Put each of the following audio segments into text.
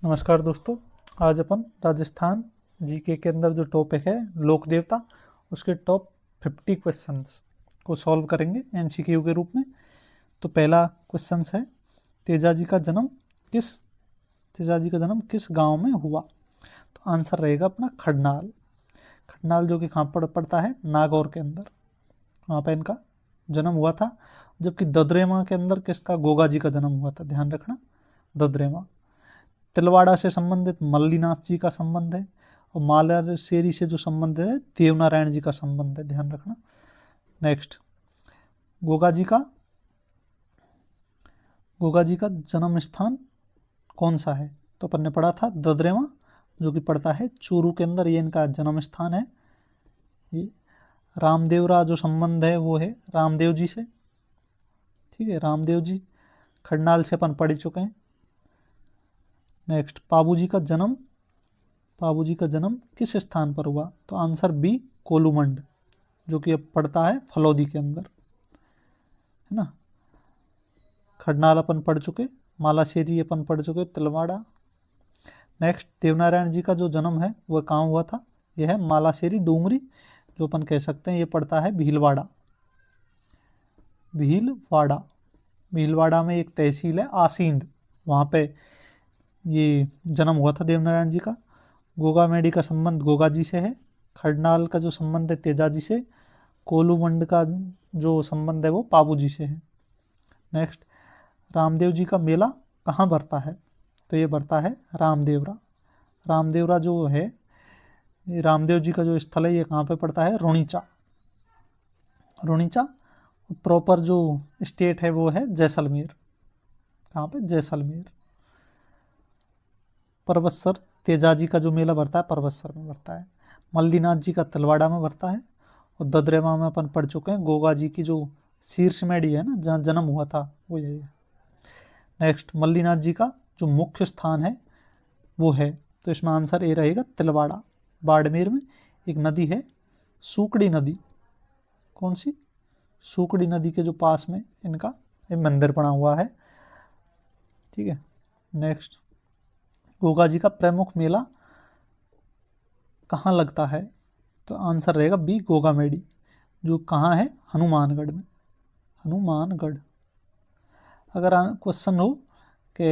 नमस्कार दोस्तों। आज अपन राजस्थान जीके के अंदर जो टॉपिक है लोक देवता, उसके टॉप 50 क्वेश्चंस को सॉल्व करेंगे एमसीक्यू के रूप में। तो पहला क्वेश्चन है, तेजाजी का जन्म किस गांव में हुआ? तो आंसर रहेगा अपना खडनाल। खडनाल जो कि कहाँ पड़ता है? नागौर के अंदर, वहाँ पे इनका जन्म हुआ था। जबकि ददरेमा के अंदर किसका? गोगा जी का जन्म हुआ था, ध्यान रखना। ददरेमा तिलवाड़ा से संबंधित मल्लीनाथ जी का संबंध है, और मालाशेरी से जो संबंध है देवनारायण जी का संबंध है, ध्यान रखना। नेक्स्ट, गोगा जी का जन्म स्थान कौन सा है? तो अपन ने पढ़ा था ददरेवा, जो कि पड़ता है चूरू के अंदर, ये इनका जन्म स्थान है। ये रामदेवरा जो संबंध है वो है रामदेव जी से, ठीक है। रामदेव जी खडनाल से अपन पढ़ चुके हैं। नेक्स्ट, पाबू जी का जन्म किस स्थान पर हुआ? तो आंसर बी, कोलूमंड, जो कि अब पड़ता है फलौदी के अंदर, है ना। खडनाल अपन पढ़ चुके, मालाशेरी अपन पढ़ चुके, तिलवाड़ा। नेक्स्ट, देवनारायण जी का जो जन्म है वह कहाँ हुआ था? यह है मालाशेरी डूंगरी, जो अपन कह सकते हैं ये पड़ता है भीलवाड़ा। भीलवाड़ा में एक तहसील है आसींद, वहाँ पे ये जन्म हुआ था देवनारायण जी का। गोगा मेडी का संबंध गोगा जी से है। खडनाल का जो संबंध है तेजाजी से। कोलूमंड का जो संबंध है वो पाबू जी से है। नेक्स्ट, रामदेव जी का मेला कहाँ बढ़ता है? तो ये बढ़ता है रामदेवरा जो है, रामदेव जी का जो स्थल है ये कहाँ पे पड़ता है? रुणीचा। प्रॉपर जो स्टेट है वो है जैसलमेर। कहाँ पे? जैसलमेर। परबतसर तेजाजी का जो मेला बढ़ता है परबतसर में बढ़ता है। मल्लीनाथ जी का तिलवाड़ा में बढ़ता है। और ददरेमा में अपन पढ़ चुके हैं गोगा जी की जो शीर्ष मेडी है ना, जहाँ जन्म हुआ था, वो यही है। नेक्स्ट, मल्लीनाथ जी का जो मुख्य स्थान है वो है, तो इसमें आंसर ए रहेगा तिलवाड़ा। बाड़मेर में एक नदी है सूकड़ी नदी, कौन सी? सूकड़ी नदी के जो पास में इनका एक मंदिर बना हुआ है, ठीक है। नेक्स्ट, गोगा जी का प्रमुख मेला कहाँ लगता है? तो आंसर रहेगा बी, गोगा मेडी, जो कहाँ है? हनुमानगढ़ में। हनुमानगढ़। अगर क्वेश्चन हो कि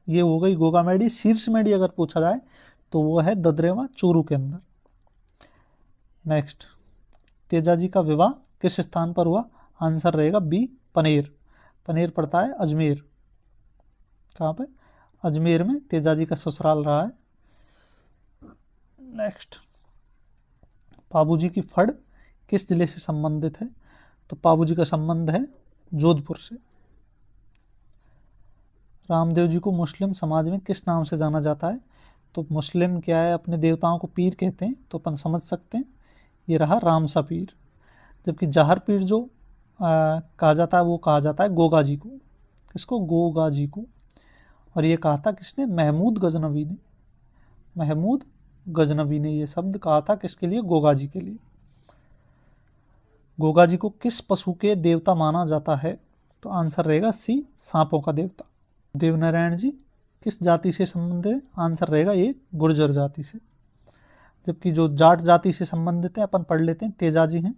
ये हो गई गोगा मेडी, शीर्ष मेडी अगर पूछा जाए तो वो है ददरेवा चूरू के अंदर। नेक्स्ट, तेजाजी का विवाह किस स्थान पर हुआ? आंसर रहेगा बी, पनेर पड़ता है अजमेर। कहाँ पे? अजमेर में तेजाजी का ससुराल रहा है। नेक्स्ट, पाबूजी की फड़ किस जिले से संबंधित है? तो पाबूजी का संबंध है जोधपुर से। रामदेव जी को मुस्लिम समाज में किस नाम से जाना जाता है? तो मुस्लिम क्या है, अपने देवताओं को पीर कहते हैं, तो अपन समझ सकते हैं ये रहा रामसा पीर। जबकि जहर पीर जो कहा जाता है वो कहा जाता है गोगा जी को। किसको? गोगा जी को। और ये कहा था किसने? महमूद गजनवी ने ये शब्द कहा था किसके लिए? गोगा जी के लिए। गोगा जी को किस पशु के देवता माना जाता है? तो आंसर रहेगा सी, सांपों का देवता। देवनारायण जी किस जाति से संबंधित है? आंसर रहेगा ये, गुर्जर जाति से। जबकि जो जाट जाति से संबंधित है अपन पढ़ लेते हैं, तेजाजी हैं,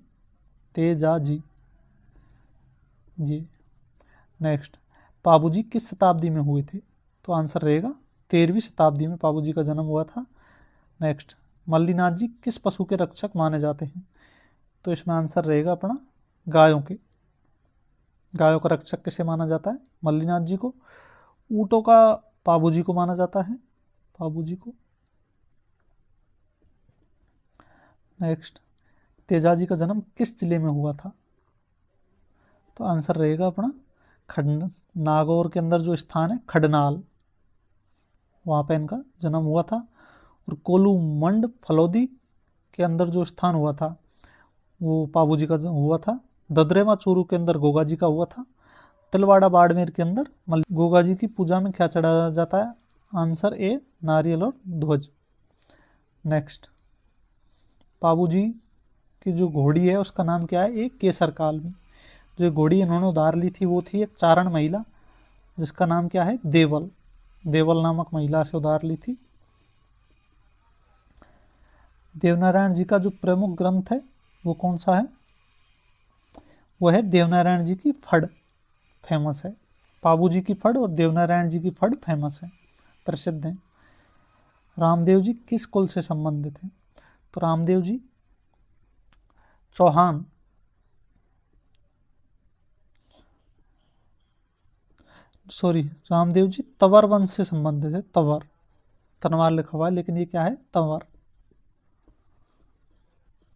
तेजाजी जी। नेक्स्ट, पाबूजी किस शताब्दी में हुए थे? तो आंसर रहेगा 13वीं शताब्दी में पाबूजी का जन्म हुआ था। नेक्स्ट, मल्लीनाथ जी किस पशु के रक्षक माने जाते हैं? तो इसमें आंसर रहेगा अपना गायों का रक्षक किसे माना जाता है? मल्लीनाथ जी को। ऊँटों का पाबूजी को माना जाता है, पाबूजी को। नेक्स्ट, तेजाजी का जन्म किस जिले में हुआ था? तो आंसर रहेगा अपना नागौर के अंदर जो स्थान है खडनाल, वहाँ पे इनका जन्म हुआ था। और कोलूमंड फलौदी के अंदर जो स्थान हुआ था वो पाबूजी का हुआ था। ददरेवा चूरू के अंदर गोगा जी का हुआ था। तिलवाड़ा बाड़मेर के अंदर गोगा जी की पूजा में क्या चढ़ाया जाता है? आंसर ए, नारियल और ध्वज। नेक्स्ट, पाबूजी की जो घोड़ी है उसका नाम क्या है? एक केसर काल में जो घोड़ी इन्होंने उधार ली थी वो थी एक चारण महिला, जिसका नाम क्या है? देवल। देवल नामक महिला से उधार ली थी। देवनारायण जी का जो प्रमुख ग्रंथ है वो कौन सा है? वो है देवनारायण जी की फड़, फेमस है। पाबू जी की फड़ और देवनारायण जी की फड़ फेमस है, प्रसिद्ध हैं। रामदेव जी किस कुल से संबंधित हैं? तो रामदेव जी चौहान, रामदेव जी तंवर वंश से संबंधित है। तंवर, तनवार लिखा हुआ है लेकिन ये क्या है? तंवर।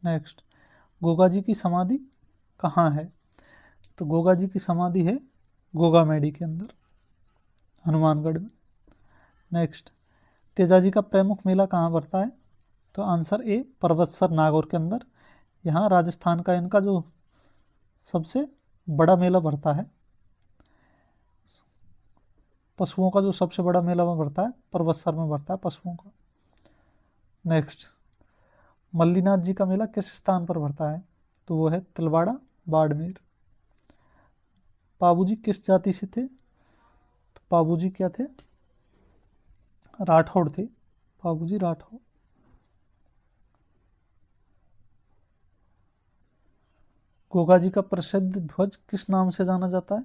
नेक्स्ट, गोगा जी की समाधि कहाँ है? तो गोगा जी की समाधि है गोगामेडी के अंदर, हनुमानगढ़ में। नेक्स्ट, तेजाजी का प्रमुख मेला कहाँ पड़ता है? तो आंसर ए, परवतसर नागौर के अंदर। यहाँ राजस्थान का इनका जो सबसे बड़ा मेला पड़ता है, पशुओं का जो सबसे बड़ा मेला में पड़ता है, परवतसर में पड़ता है पशुओं का। नेक्स्ट, मल्लीनाथ जी का मेला किस स्थान पर पड़ता है? तो वो है तिलवाड़ा, बाड़मेर। पाबू जी किस जाति से थे? तो पाबू जी क्या थे? राठौड़ थे। पाबू जी राठौड़। गोगा जी का प्रसिद्ध ध्वज किस नाम से जाना जाता है?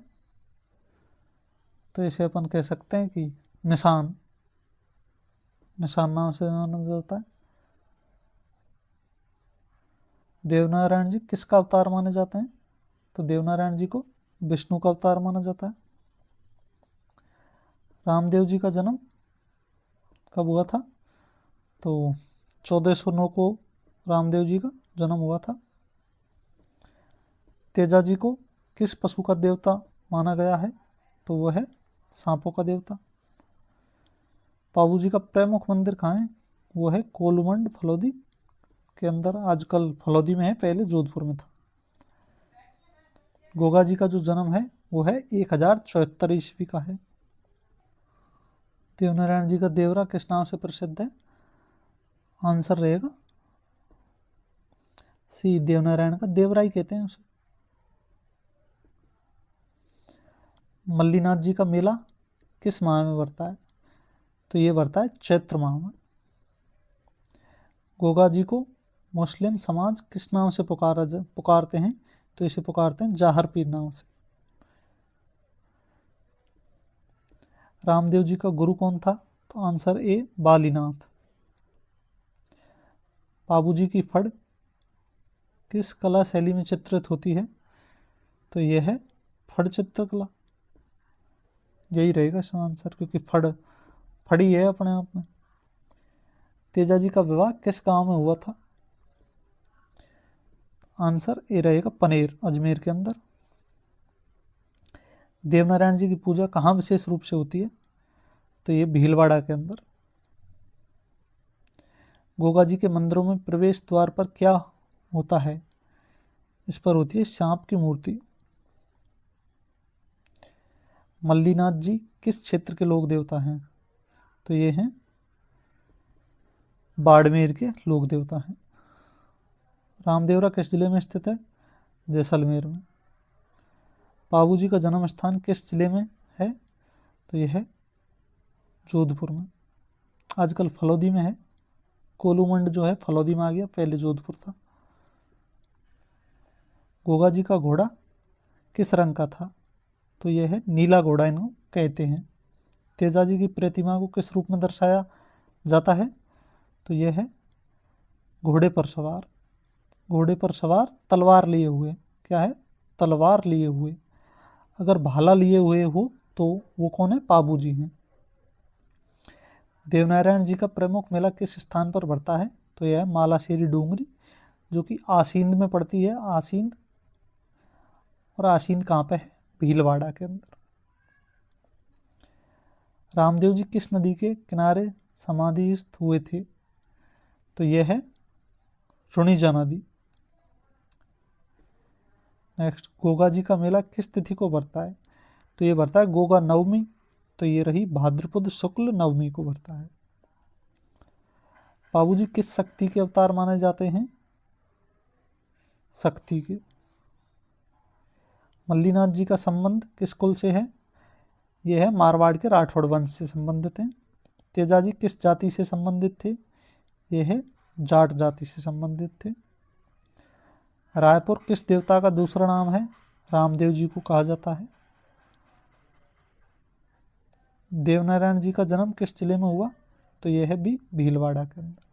तो इसे अपन कह सकते हैं कि निशान, निशान नाम से जाना जाता है। देवनारायण जी किसका अवतार माने जाते हैं? तो देवनारायण जी को विष्णु का अवतार माना जाता है। रामदेव जी का जन्म कब हुआ था? तो 1409 को रामदेव जी का जन्म हुआ था। तेजा जी को किस पशु का देवता माना गया है? तो वह है सांपों का देवता। पाबू जी का प्रमुख मंदिर कहाँ है? वो है कोलुमंड, फलोदी के अंदर। आजकल फलोदी में है, पहले जोधपुर में था। गोगा जी का जो जन्म है वो है 1074 ईस्वी का है। देवनारायण जी का देवरा किस नाम से प्रसिद्ध है? आंसर रहेगा सी, देवनारायण का देवरा ही कहते हैं उसे। मल्लीनाथ जी का मेला किस माह में पड़ता है? तो ये पड़ता है चैत्र माह में। गोगा जी को मुस्लिम समाज किस नाम से पुकारते हैं? तो इसे पुकारते हैं जाहर पीर नाम से। रामदेव जी का गुरु कौन था? तो आंसर ए, बालीनाथ। पाबू जी की फड़ किस कला शैली में चित्रित होती है? तो यह है फड़ चित्रकला, यही रहेगा इसका आंसर, क्योंकि फड़ी है अपने आप में। तेजा जी का विवाह किस गांव में हुआ था? आंसर ए रहेगा पनेर, अजमेर के अंदर। देवनारायण जी की पूजा कहाँ विशेष रूप से होती है? तो ये भीलवाड़ा के अंदर। गोगा जी के मंदिरों में प्रवेश द्वार पर क्या होता है? इस पर होती है सांप की मूर्ति। मल्लीनाथ जी किस क्षेत्र के लोक देवता हैं? तो ये हैं बाड़मेर के लोक देवता हैं। रामदेवरा किस जिले में स्थित है? जैसलमेर में। पाबू जी का जन्म स्थान किस जिले में है? तो यह है जोधपुर में। आजकल फलोदी में है। कोलूमंड जो है फलोदी में आ गया, पहले जोधपुर था। गोगा जी का घोड़ा किस रंग का था? तो यह है नीला घोड़ा, इनको कहते हैं। तेजा जी की प्रतिमा को किस रूप में दर्शाया जाता है? तो यह है घोड़े पर सवार, घोड़े पर सवार तलवार लिए हुए। क्या है? तलवार लिए हुए। अगर भाला लिए हुए हो तो वो कौन है? पाबू जी हैं। देवनारायण जी का प्रमुख मेला किस स्थान पर पड़ता है? तो यह है मालाशेरी डूंगरी, जो कि आसींद में पड़ती है। आसींद, और आसींद कहाँ पे है? भीलवाड़ा के अंदर। रामदेव जी किस नदी के किनारे समाधिस्थ हुए थे? तो यह है रुणिजा नदी। नेक्स्ट, गोगा जी का मेला किस तिथि को पड़ता है? तो ये पड़ता है गोगा नवमी, तो ये रही भाद्रपद शुक्ल नवमी को पड़ता है। पाबू जी किस शक्ति के अवतार माने जाते हैं? शक्ति के। मल्लीनाथ जी का संबंध किस कुल से है? ये है मारवाड़ के राठौड़ वंश से संबंधित हैं। तेजाजी किस जाति से संबंधित थे? ये है जाट जाति से संबंधित थे। रायपुर किस देवता का दूसरा नाम है? रामदेव जी को कहा जाता है। देवनारायण जी का जन्म किस जिले में हुआ? तो यह है भी भीलवाड़ा के अंदर।